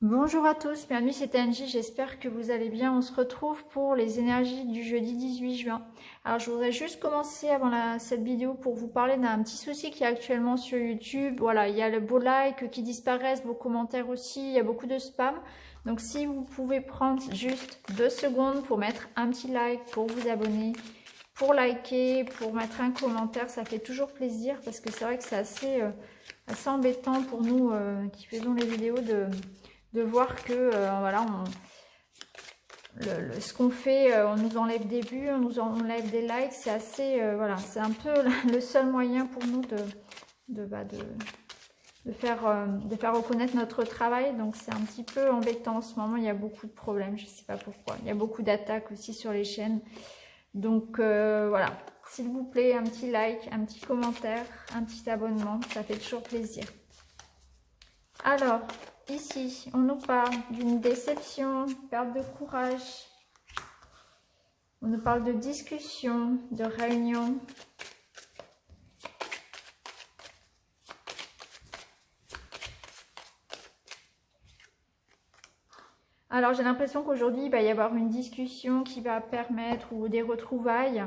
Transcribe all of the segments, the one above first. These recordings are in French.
Bonjour à tous, bienvenue, c'est Angie, j'espère que vous allez bien. On se retrouve pour les énergies du jeudi 18 juin. Alors je voudrais juste commencer avant cette vidéo pour vous parler d'un petit souci qui est actuellement sur YouTube. Voilà, il y a le beau like qui disparaissent, vos commentaires aussi, il y a beaucoup de spam. Donc si vous pouvez prendre juste 2 secondes pour mettre un petit like, pour vous abonner, pour liker, pour mettre un commentaire, ça fait toujours plaisir parce que c'est vrai que c'est assez embêtant pour nous qui faisons les vidéos de voir que voilà, ce qu'on fait, on nous enlève des vues, on nous enlève des likes, c'est assez, voilà, c'est un peu le seul moyen pour nous de faire reconnaître notre travail. Donc c'est un petit peu embêtant en ce moment, il y a beaucoup de problèmes, je ne sais pas pourquoi. Il y a beaucoup d'attaques aussi sur les chaînes. Donc voilà, s'il vous plaît, un petit like, un petit commentaire, un petit abonnement, ça fait toujours plaisir. Alors, ici, on nous parle d'une déception, perte de courage. On nous parle de discussion, de réunion. Alors, j'ai l'impression qu'aujourd'hui, il va y avoir une discussion qui va permettre, ou des retrouvailles,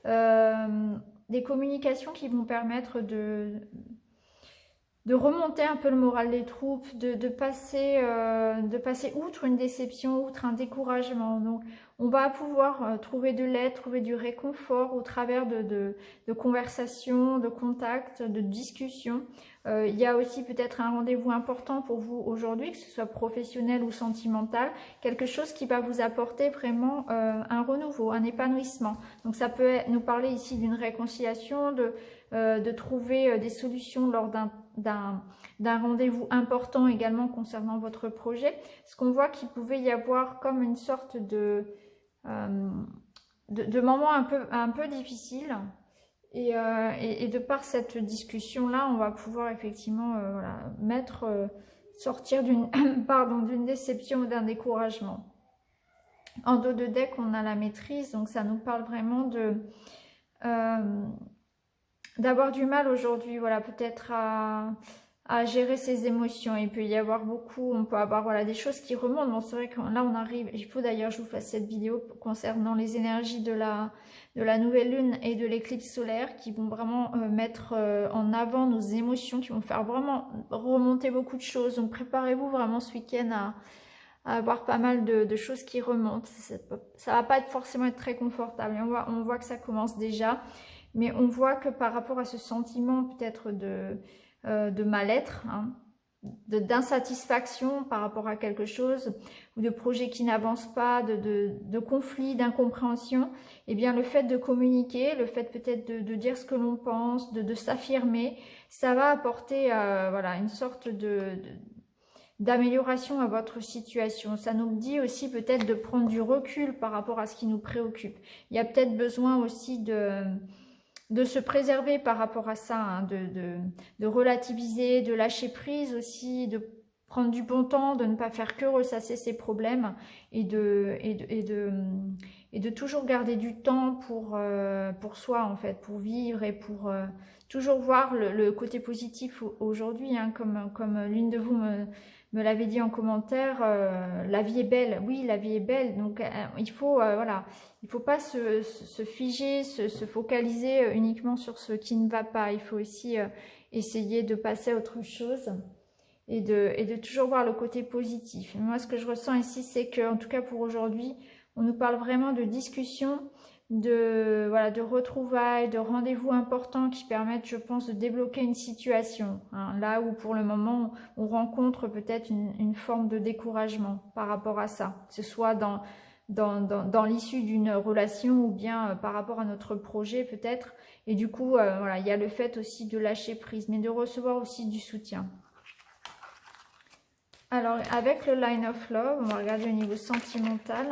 des communications qui vont permettre de remonter un peu le moral des troupes, de passer outre une déception, outre un découragement. Donc, on va pouvoir trouver de l'aide, trouver du réconfort au travers de conversations, de contacts, de discussions. Il y a aussi peut-être un rendez-vous important pour vous aujourd'hui, que ce soit professionnel ou sentimental, quelque chose qui va vous apporter vraiment un renouveau, un épanouissement. Donc, ça peut nous parler ici d'une réconciliation, de trouver des solutions lors d'un rendez-vous important également concernant votre projet. Parce qu'on voit qu'il pouvait y avoir comme une sorte de moment un peu difficile. Et de par cette discussion-là, on va pouvoir effectivement voilà, sortir d'une d'une déception ou d'un découragement. En dos de deck, on a la maîtrise, donc ça nous parle vraiment d'avoir du mal aujourd'hui, voilà, peut-être à gérer ses émotions. Il peut y avoir beaucoup, on peut avoir voilà, des choses qui remontent. Bon, c'est vrai que là, on arrive, il faut d'ailleurs je vous fasse cette vidéo concernant les énergies de la nouvelle lune et de l'éclipse solaire qui vont vraiment mettre en avant nos émotions, qui vont faire vraiment remonter beaucoup de choses. Donc, préparez-vous vraiment ce week-end à avoir pas mal de choses qui remontent. Ça va pas forcément être très confortable. Et on voit que ça commence déjà. Mais on voit que par rapport à ce sentiment peut-être de mal-être, hein, d'insatisfaction par rapport à quelque chose, ou de projet qui n'avance pas, de conflit, d'incompréhension, eh bien le fait de communiquer, le fait peut-être de dire ce que l'on pense, de s'affirmer, ça va apporter voilà, une sorte d'amélioration à votre situation. Ça nous dit aussi peut-être de prendre du recul par rapport à ce qui nous préoccupe. Il y a peut-être besoin aussi de se préserver par rapport à ça, hein, de relativiser, de lâcher prise aussi, de prendre du bon temps, de ne pas faire que ressasser ses problèmes et de toujours garder du temps pour soi en fait, pour vivre et pour toujours voir le côté positif aujourd'hui, hein, comme l'une de vous me l'avait dit en commentaire, la vie est belle. Oui, la vie est belle, donc il faut voilà, il faut pas se figer, se focaliser uniquement sur ce qui ne va pas. Il faut aussi essayer de passer à autre chose et de toujours voir le côté positif. Et moi, ce que je ressens ici, c'est que, en tout cas pour aujourd'hui, on nous parle vraiment de discussion, voilà, de retrouvailles, de rendez-vous importants qui permettent, je pense, de débloquer une situation. Hein, là où pour le moment, on rencontre peut-être une forme de découragement par rapport à ça, que ce soit dans l'issue d'une relation ou bien par rapport à notre projet peut-être. Et du coup, voilà, il y a le fait aussi de lâcher prise, mais de recevoir aussi du soutien. Alors, avec le Line of Love, on va regarder au niveau sentimental.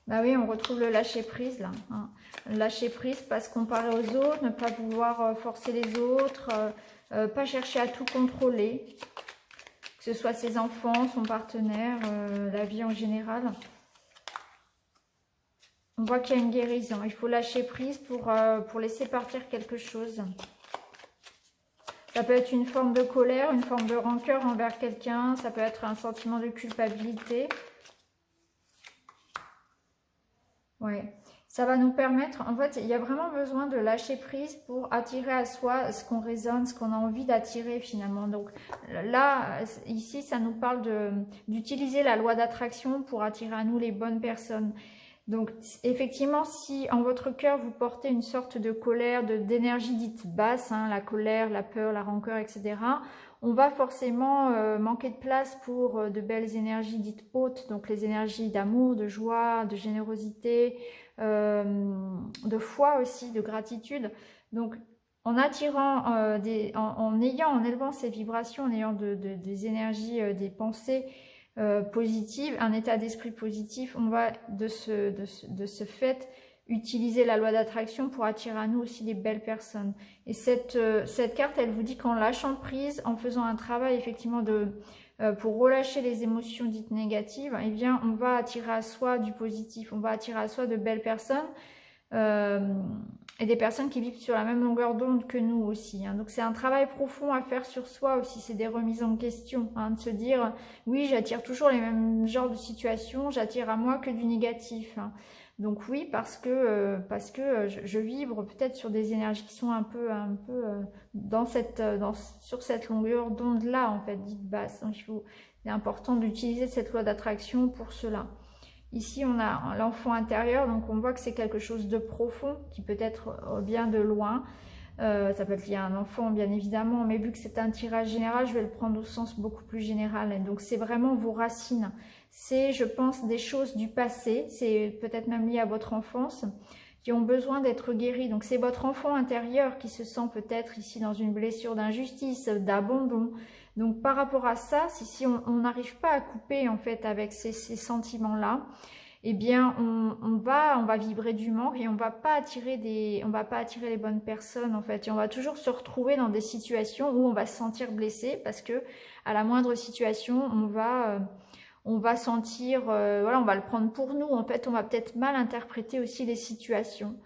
Bah oui, on retrouve le lâcher prise là. Hein. Lâcher prise parce qu'on parle aux autres, ne pas vouloir forcer les autres, pas chercher à tout contrôler, que ce soit ses enfants, son partenaire, la vie en général. On voit qu'il y a une guérison. Il faut lâcher prise pour laisser partir quelque chose. Ça peut être une forme de colère, une forme de rancœur envers quelqu'un. Ça peut être un sentiment de culpabilité. Ouais. Ça va nous permettre, en fait, il y a vraiment besoin de lâcher prise pour attirer à soi ce qu'on résonne, ce qu'on a envie d'attirer finalement. Donc là, ici, ça nous parle d'utiliser la loi d'attraction pour attirer à nous les bonnes personnes. Donc effectivement, si en votre cœur vous portez une sorte de colère, d'énergie dite basse, hein, la colère, la peur, la rancœur, etc., on va forcément manquer de place pour de belles énergies dites hautes, donc les énergies d'amour, de joie, de générosité, de foi aussi, de gratitude. Donc en attirant, en élevant ces vibrations, en ayant des énergies, des pensées positive, un état d'esprit positif, on va de ce fait utiliser la loi d'attraction pour attirer à nous aussi des belles personnes. Et cette carte, elle vous dit qu'en lâchant prise, en faisant un travail effectivement pour relâcher les émotions dites négatives, eh bien on va attirer à soi du positif, on va attirer à soi de belles personnes. Et des personnes qui vivent sur la même longueur d'onde que nous aussi. Hein. Donc c'est un travail profond à faire sur soi aussi, c'est des remises en question, hein, de se dire oui, j'attire toujours les mêmes genres de situations, j'attire à moi que du négatif. Hein. Donc oui, parce que je vibre peut-être sur des énergies qui sont un peu sur cette longueur d'onde là en fait, dite basse. Donc c'est important d'utiliser cette loi d'attraction pour cela. Ici, on a l'enfant intérieur, donc on voit que c'est quelque chose de profond, qui peut être bien de loin. Ça peut être lié à un enfant, bien évidemment, mais vu que c'est un tirage général, je vais le prendre au sens beaucoup plus général. Et donc, c'est vraiment vos racines. C'est, je pense, des choses du passé, c'est peut-être même lié à votre enfance, qui ont besoin d'être guéries. Donc, c'est votre enfant intérieur qui se sent peut-être ici dans une blessure d'injustice, d'abandon. Donc par rapport à ça, si on n'arrive pas à couper en fait avec ces sentiments-là, eh bien on va vibrer du manque et on va pas attirer les bonnes personnes en fait. Et on va toujours se retrouver dans des situations où on va se sentir blessé parce que à la moindre situation, on va sentir, voilà, on va le prendre pour nous. En fait, on va peut-être mal interpréter aussi les situations.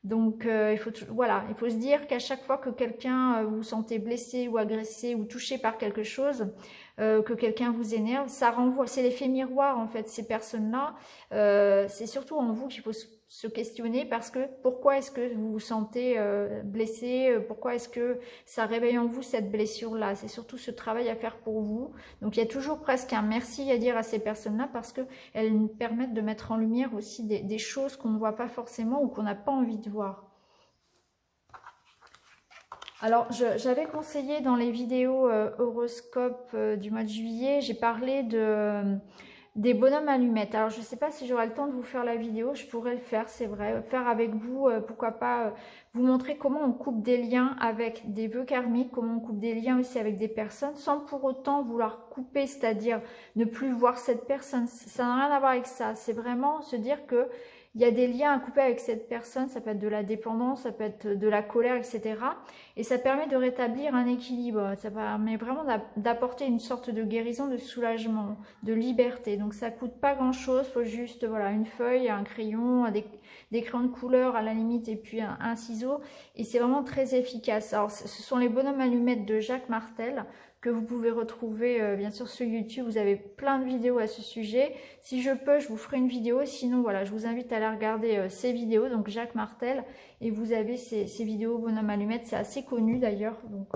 Donc, il faut se dire qu'à chaque fois que quelqu'un vous sentez blessé ou agressé ou touché par quelque chose, que quelqu'un vous énerve, ça renvoie, c'est l'effet miroir en fait. Ces personnes-là, c'est surtout en vous qu'il faut se questionner parce que pourquoi est-ce que vous vous sentez blessé, pourquoi est-ce que ça réveille en vous cette blessure-là. C'est surtout ce travail à faire pour vous. Donc, il y a toujours presque un merci à dire à ces personnes-là parce qu'elles nous permettent de mettre en lumière aussi des choses qu'on ne voit pas forcément ou qu'on n'a pas envie de voir. Alors, j'avais conseillé dans les vidéos horoscope du mois de juillet, j'ai parlé des bonhommes allumettes. Alors, je ne sais pas si j'aurai le temps de vous faire la vidéo, je pourrais le faire, c'est vrai. Faire avec vous, pourquoi pas vous montrer comment on coupe des liens avec des vœux karmiques, comment on coupe des liens aussi avec des personnes, sans pour autant vouloir couper, c'est-à-dire ne plus voir cette personne. Ça n'a rien à voir avec ça. C'est vraiment se dire que il y a des liens à couper avec cette personne, ça peut être de la dépendance, ça peut être de la colère, etc. Et ça permet de rétablir un équilibre, ça permet vraiment d'apporter une sorte de guérison, de soulagement, de liberté. Donc ça coûte pas grand-chose, il faut juste voilà, une feuille, un crayon, des crayons de couleur à la limite et puis un ciseau. Et c'est vraiment très efficace. Alors ce sont les bonhommes allumettes de Jacques Martel que vous pouvez retrouver bien sûr sur YouTube. Vous avez plein de vidéos à ce sujet. Si je peux, je vous ferai une vidéo. Sinon, voilà, je vous invite à aller regarder ces vidéos. Donc, Jacques Martel. Et vous avez ces vidéos bonhomme allumette. C'est assez connu d'ailleurs. Donc,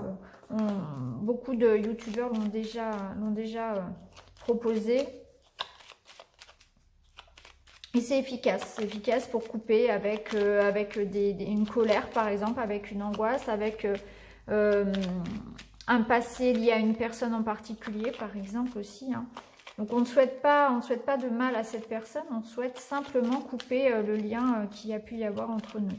beaucoup de youtubeurs l'ont déjà proposé. Et c'est efficace. C'est efficace pour couper avec une colère, par exemple, avec une angoisse, avec un passé lié à une personne en particulier, par exemple aussi. Hein. Donc on ne souhaite pas de mal à cette personne, on souhaite simplement couper le lien qu'il y a pu y avoir entre nous.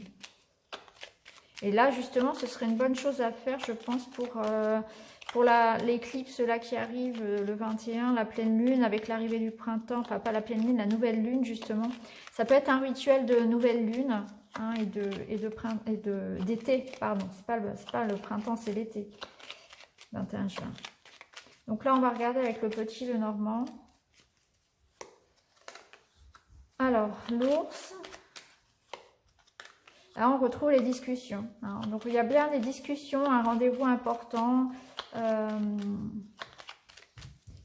Et là, justement, ce serait une bonne chose à faire, je pense, pour l'éclipse là qui arrive le 21, la pleine lune, avec l'arrivée du printemps, enfin pas la pleine lune, la nouvelle lune, justement. Ça peut être un rituel de nouvelle lune hein, et d'été, pardon. C'est pas le printemps, c'est l'été. 21 juin. Donc là, on va regarder avec le petit Lenormand. Alors, l'ours. Là, on retrouve les discussions. Hein. Donc, il y a bien des discussions, un rendez-vous important,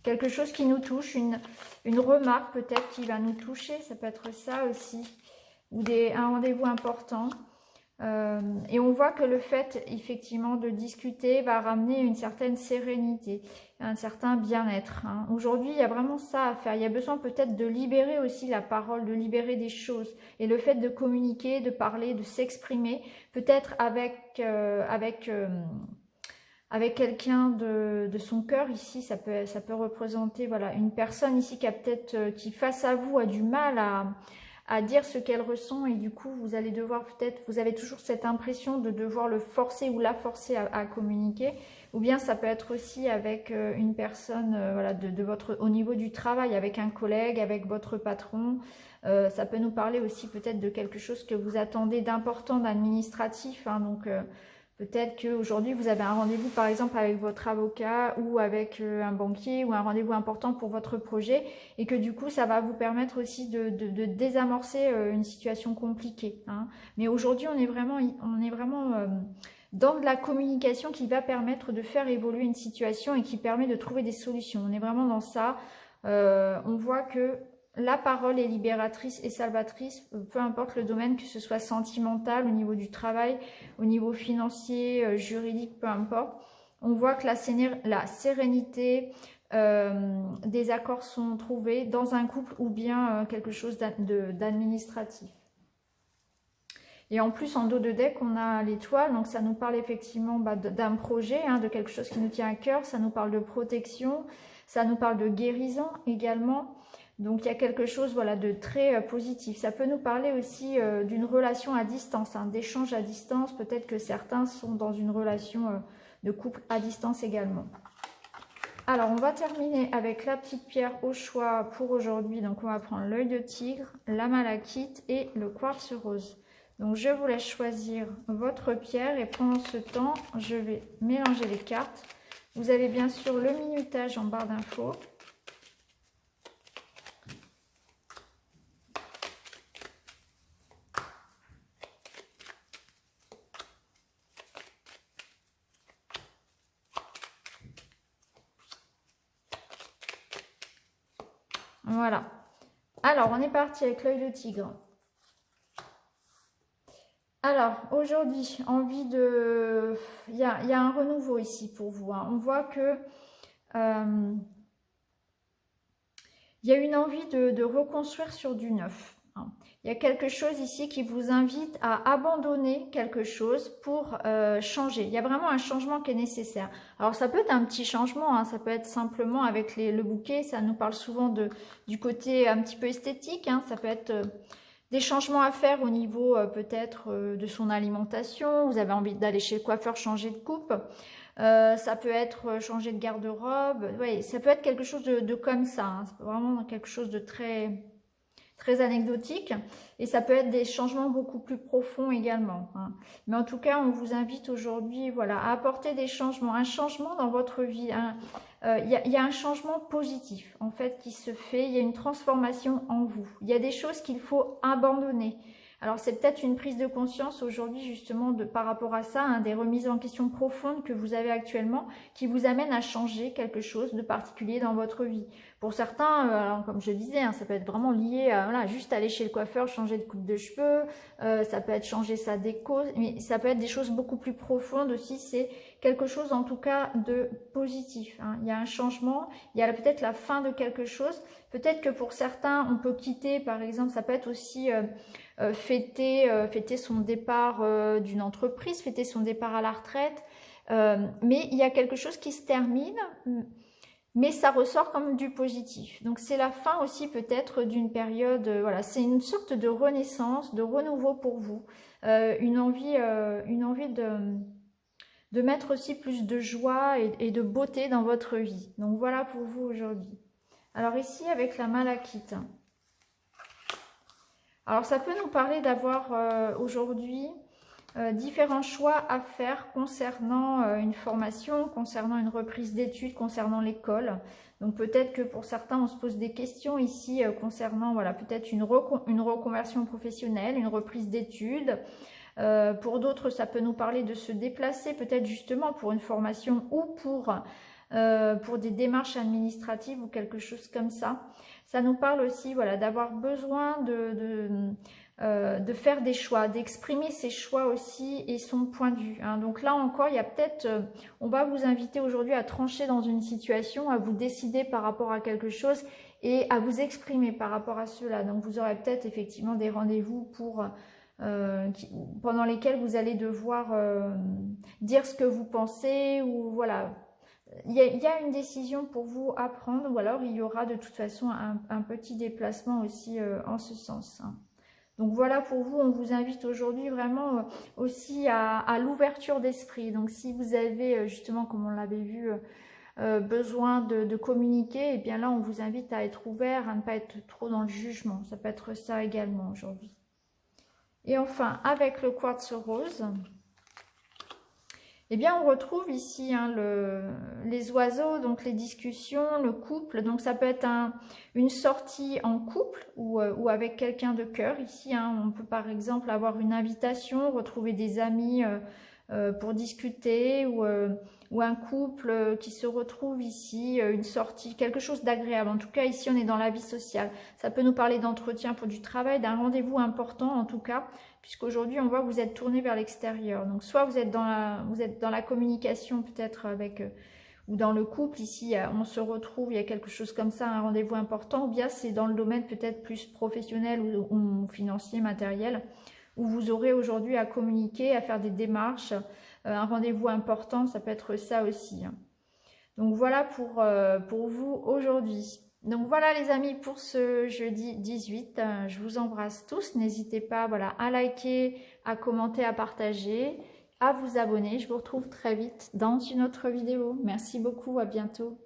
quelque chose qui nous touche, une remarque peut-être qui va nous toucher, ça peut être ça aussi, ou un rendez-vous important. Et on voit que le fait effectivement de discuter va ramener une certaine sérénité, un certain bien-être. Hein. Aujourd'hui, il y a vraiment ça à faire. Il y a besoin peut-être de libérer aussi la parole, de libérer des choses. Et le fait de communiquer, de parler, de s'exprimer, peut-être avec quelqu'un de son cœur ici, ça peut représenter voilà, une personne ici qui a peut-être, qui face à vous a du mal à dire ce qu'elle ressent et du coup vous allez devoir peut-être, vous avez toujours cette impression de devoir le forcer ou la forcer à communiquer, ou bien ça peut être aussi avec une personne voilà, de votre, au niveau du travail, avec un collègue, avec votre patron. Ça peut nous parler aussi peut-être de quelque chose que vous attendez d'important, d'administratif, hein, donc peut-être qu'aujourd'hui, vous avez un rendez-vous, par exemple, avec votre avocat ou avec un banquier ou un rendez-vous important pour votre projet et que du coup, ça va vous permettre aussi de désamorcer une situation compliquée. Hein. Mais aujourd'hui, on est vraiment dans de la communication qui va permettre de faire évoluer une situation et qui permet de trouver des solutions. On est vraiment dans ça. On voit que la parole est libératrice et salvatrice, peu importe le domaine, que ce soit sentimental, au niveau du travail, au niveau financier, juridique, peu importe. On voit que la sérénité, des accords sont trouvés dans un couple ou bien quelque chose d'administratif. Et en plus, en dos de deck, on a l'étoile, donc ça nous parle effectivement d'un projet, hein, de quelque chose qui nous tient à cœur, ça nous parle de protection, ça nous parle de guérison également. Donc il y a quelque chose voilà, de très positif. Ça peut nous parler aussi d'une relation à distance, hein, d'échange à distance. Peut-être que certains sont dans une relation de couple à distance également. Alors on va terminer avec la petite pierre au choix pour aujourd'hui. Donc on va prendre l'œil de tigre, la malachite et le quartz rose. Donc je vous laisse choisir votre pierre et pendant ce temps, je vais mélanger les cartes. Vous avez bien sûr le minutage en barre d'infos. Voilà. Alors, on est parti avec l'œil de tigre. Alors, aujourd'hui, envie de... Il y a un renouveau ici pour vous. Hein. On voit que... il y a une envie de reconstruire sur du neuf. Hein. Il y a quelque chose ici qui vous invite à abandonner quelque chose pour changer. Il y a vraiment un changement qui est nécessaire. Alors, ça peut être un petit changement, hein. Ça peut être simplement avec le bouquet. Ça nous parle souvent du côté un petit peu esthétique. Hein. Ça peut être des changements à faire au niveau peut-être de son alimentation. Vous avez envie d'aller chez le coiffeur, changer de coupe. Ça peut être changer de garde-robe. Ouais, ça peut être quelque chose de comme ça. Hein. C'est vraiment quelque chose de très... très anecdotique, et ça peut être des changements beaucoup plus profonds également. Hein. Mais en tout cas, on vous invite aujourd'hui voilà, à apporter des changements, un changement dans votre vie. Il y a un changement positif en fait qui se fait, il y a une transformation en vous. Il y a des choses qu'il faut abandonner. Alors c'est peut-être une prise de conscience aujourd'hui justement par rapport à ça, hein, des remises en question profondes que vous avez actuellement qui vous amènent à changer quelque chose de particulier dans votre vie. Pour certains, alors, comme je disais, hein, ça peut être vraiment lié à voilà, juste aller chez le coiffeur, changer de coupe de cheveux, ça peut être changer sa déco, mais ça peut être des choses beaucoup plus profondes aussi, c'est quelque chose en tout cas de positif. Hein. Il y a un changement, il y a peut-être la fin de quelque chose, peut-être que pour certains, on peut quitter par exemple, ça peut être aussi... fêter son départ d'une entreprise, fêter son départ à la retraite. Mais il y a quelque chose qui se termine, mais ça ressort comme du positif. Donc c'est la fin aussi peut-être d'une période, voilà, c'est une sorte de renaissance, de renouveau pour vous. Une envie de mettre aussi plus de joie et de beauté dans votre vie. Donc voilà pour vous aujourd'hui. Alors ici avec la malachite. Alors ça peut nous parler d'avoir aujourd'hui différents choix à faire concernant une formation, concernant une reprise d'études, concernant l'école. Donc peut-être que pour certains on se pose des questions ici concernant voilà, peut-être une reconversion professionnelle, une reprise d'études. Pour d'autres, ça peut nous parler de se déplacer, peut-être justement pour une formation ou pour des démarches administratives ou quelque chose comme ça. Ça nous parle aussi, voilà, d'avoir besoin de faire des choix, d'exprimer ses choix aussi et son point de vue. Hein. Donc là encore, il y a peut-être, on va vous inviter aujourd'hui à trancher dans une situation, à vous décider par rapport à quelque chose et à vous exprimer par rapport à cela. Donc vous aurez peut-être effectivement des rendez-vous pendant lesquels vous allez devoir dire ce que vous pensez ou voilà. Il y a une décision pour vous à prendre ou alors il y aura de toute façon un petit déplacement aussi en ce sens. Hein. Donc voilà pour vous, on vous invite aujourd'hui vraiment aussi à l'ouverture d'esprit. Donc si vous avez justement, comme on l'avait vu, besoin de communiquer, et bien là on vous invite à être ouvert, à ne pas être trop dans le jugement. Ça peut être ça également aujourd'hui. Et enfin, avec le quartz rose, eh bien, on retrouve ici hein, les oiseaux, donc les discussions, le couple. Donc, ça peut être une sortie en couple ou avec quelqu'un de cœur. Ici, hein, on peut par exemple avoir une invitation, retrouver des amis pour discuter ou un couple qui se retrouve ici, une sortie, quelque chose d'agréable. En tout cas, ici, on est dans la vie sociale. Ça peut nous parler d'entretien pour du travail, d'un rendez-vous important en tout cas, puisqu'aujourd'hui, on voit que vous êtes tourné vers l'extérieur. Donc, soit vous êtes dans la communication peut-être avec... ou dans le couple, ici, on se retrouve, il y a quelque chose comme ça, un rendez-vous important, ou bien c'est dans le domaine peut-être plus professionnel ou financier, matériel, où vous aurez aujourd'hui à communiquer, à faire des démarches, un rendez-vous important, ça peut être ça aussi. Hein. Donc voilà pour vous aujourd'hui. Donc voilà les amis pour ce jeudi 18. Je vous embrasse tous. N'hésitez pas voilà, à liker, à commenter, à partager, à vous abonner. Je vous retrouve très vite dans une autre vidéo. Merci beaucoup, à bientôt.